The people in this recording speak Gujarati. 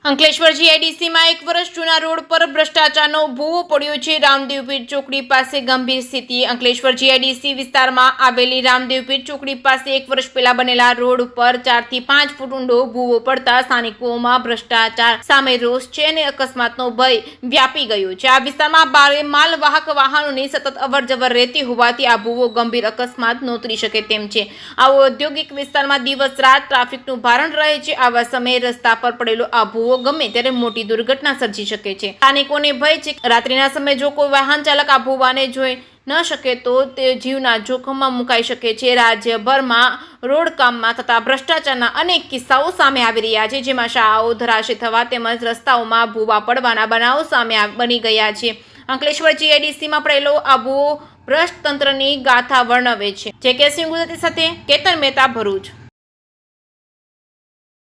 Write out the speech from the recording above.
અંકલેશ્વર જીઆઈડીસીમાં 1 વર્ષ જૂના રોડ પર ભ્રષ્ટાચારનો ભૂવો પડ્યો છે। રામદેવપીર ચોકડી પાસે ગંભીર સ્થિતિ। અંકલેશ્વર જીઆઈડીસી વિસ્તારમાં આવેલી રામદેવપીર ચોકડી પાસે 1 વર્ષ પહેલા બનેલા રોડ પર 4 થી 5 ફૂટ ઊંડો ભૂવો પડતા સ્થાનિકોમાં ભ્રષ્ટાચાર સામે રોષ છે અને અકસ્માતનો ભય વ્યાપી ગયો છે। આ વિસ્તારમાં ભારે માલવાહક વાહનોની સતત અવરજવર રહેતી હોવાથી આ ભૂવો ગંભીર અકસ્માત નોતરી શકે તેમ છે। આવો ઔદ્યોગિક વિસ્તારમાં દિવસ રાત ટ્રાફિકનું ભારણ રહે છે। આવા સમયે રસ્તા પર પડેલો આ ભૂવો ગમે ત્યારે મોટી દુર્ઘટના સર્જી શકે છે। સ્થાનિકોને ભય છે રાત્રિના સમયે જો કોઈ વાહન ચાલક આ ભૂવાને જોઈ ન શકે તો તે જીવના જોખમમાં મુકાઈ શકે છે। રાજ્યભરમાં રોડ કામમાં થતા ભ્રષ્ટાચારના અનેક કિસ્સાઓ સામે આવી રહ્યા છે, જેમાં શાળાઓ ધરાશય થવા તેમજ રસ્તાઓમાં ભૂવા પડવાના બનાવો સામે બની ગયા છે। અંકલેશ્વર જીઆઈડીસીમાં પડેલો આ ભૂવો ભ્રષ્ટ તંત્રની ગાથા વર્ણવે છે। જે કે સિંહ ગુજરાતી સાથે કેતન મહેતા, ભરૂચ।